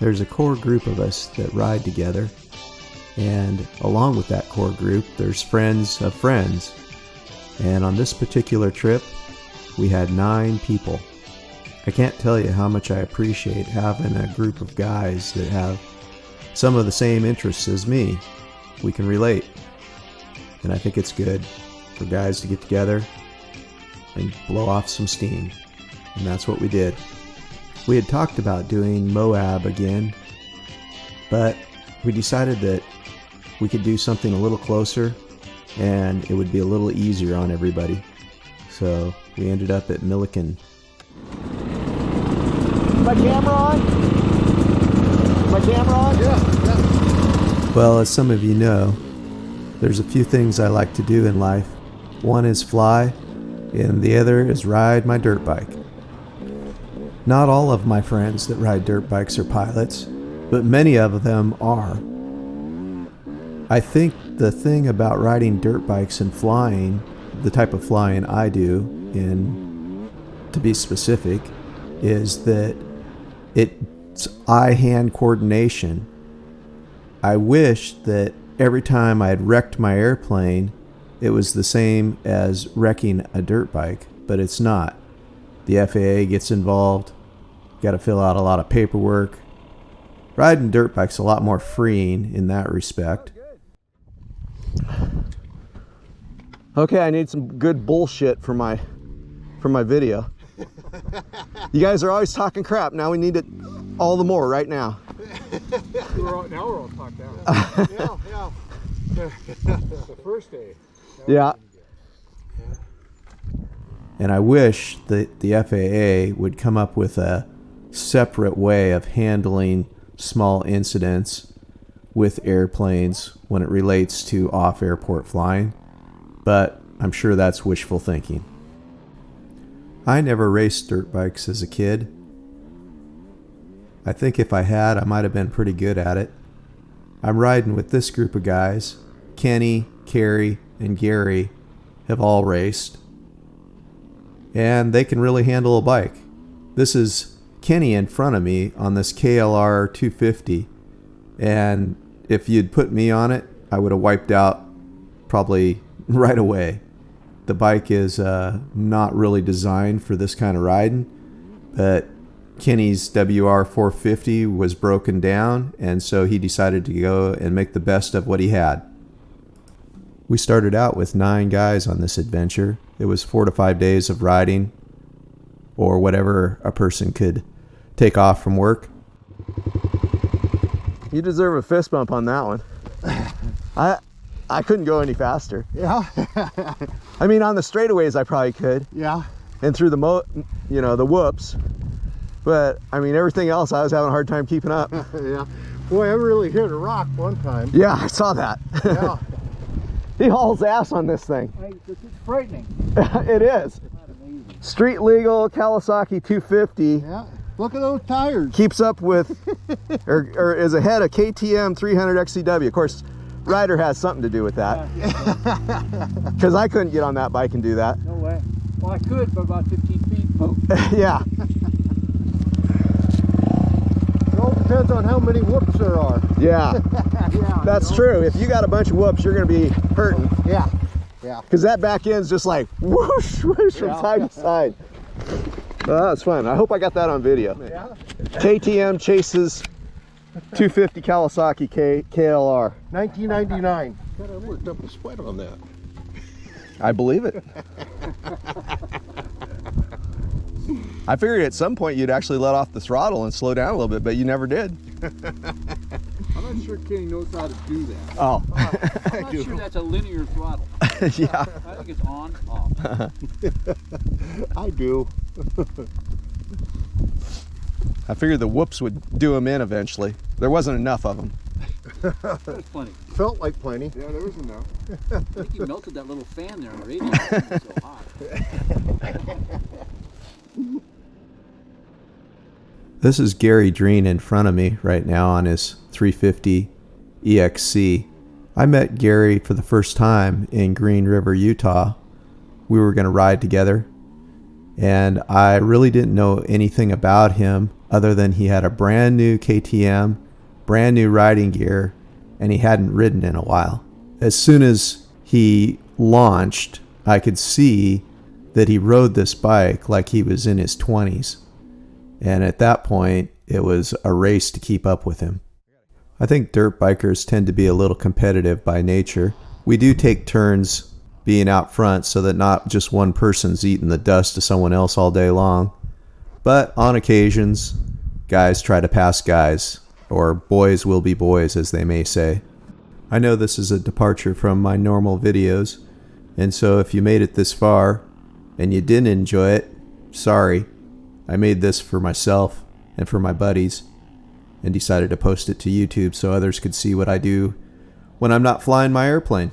there's a core group of us that ride together, and along with that core group, there's friends of friends. And on this particular trip, we had 9 people. I can't tell you how much I appreciate having a group of guys that have some of the same interests as me. We can relate. And I think it's good for guys to get together and blow off some steam. And that's what we did. We had talked about doing Moab again, but we decided that we could do something a little closer and it would be a little easier on everybody. So we ended up at Milliken. My camera on? My camera on? Yeah. Well, as some of you know, there's a few things I like to do in life. One is fly, and the other is ride my dirt bike. Not all of my friends that ride dirt bikes are pilots, but many of them are. I think the thing about riding dirt bikes and flying, the type of flying I do, and to be specific, is that it's eye-hand coordination. I wish that every time I had wrecked my airplane, it was the same as wrecking a dirt bike, but it's not. The FAA gets involved. Got to fill out a lot of paperwork. Riding dirt bike's a lot more freeing in that respect. Okay, I need some good bullshit for my video. You guys are always talking crap. Now we need it all the more right now. Now we're all talked down. Yeah. The first day. Yeah. And I wish that the FAA would come up with a separate way of handling small incidents with airplanes when it relates to off-airport flying, but I'm sure that's wishful thinking. I never raced dirt bikes as a kid. I think if I had, I might have been pretty good at it. I'm riding with this group of guys. Kenny, Carrie, and Gary have all raced, and they can really handle a bike. This is Kenny in front of me on this KLR 250, and if you'd put me on it, I would have wiped out probably right away. The bike is not really designed for this kind of riding, but Kenny's WR450 was broken down, and so he decided to go and make the best of what he had. We started out with 9 guys on this adventure. It was 4 to 5 days of riding, or whatever a person could take off from work. You deserve a fist bump on that one. I couldn't go any faster. Yeah. I mean, on the straightaways I probably could. Yeah. And through the the whoops. But I mean, everything else I was having a hard time keeping up. Yeah. Boy, I really hit a rock one time. Yeah, I saw that. Yeah. He hauls ass on this thing. It's frightening. It is. Street legal Kawasaki 250. Yeah. Look at those tires. Keeps up with, or is ahead of KTM 300 XCW. Of course, Ryder has something to do with that. Because I couldn't get on that bike and do that. No way. Well, I could, but about 15 feet. Oh. Yeah. It all depends on how many whoops there are. Yeah. Yeah. That's true. If you got a bunch of whoops, you're going to be hurting. Yeah. Yeah. Because that back end's just like whoosh, whoosh from side to side. Oh, that's fun. I hope I got that on video. Yeah. KTM chases 250 Kawasaki KLR. 1999. God, I worked up a sweat on that. I believe it. I figured at some point you'd actually let off the throttle and slow down a little bit, but you never did. I'm not sure Kenny knows how to do that. Oh. I'm not sure that's a linear throttle. Yeah. I think it's on, off. I do. I figured the whoops would do him in eventually. There wasn't enough of them. There's plenty. Felt like plenty. Yeah, there was enough. I think you melted that little fan there on the radio. It's so hot. This is Gary Dreen in front of me right now on his 350 EXC. I met Gary for the first time in Green River, Utah. We were going to ride together, and I really didn't know anything about him other than he had a brand new KTM, brand new riding gear, and he hadn't ridden in a while. As soon as he launched, I could see that he rode this bike like he was in his 20s. And at that point, it was a race to keep up with him. I think dirt bikers tend to be a little competitive by nature. We do take turns being out front so that not just one person's eating the dust of someone else all day long. But on occasions, guys try to pass guys, or boys will be boys, as they may say. I know this is a departure from my normal videos, and so if you made it this far and you didn't enjoy it, sorry. I made this for myself and for my buddies and decided to post it to YouTube so others could see what I do when I'm not flying my airplane.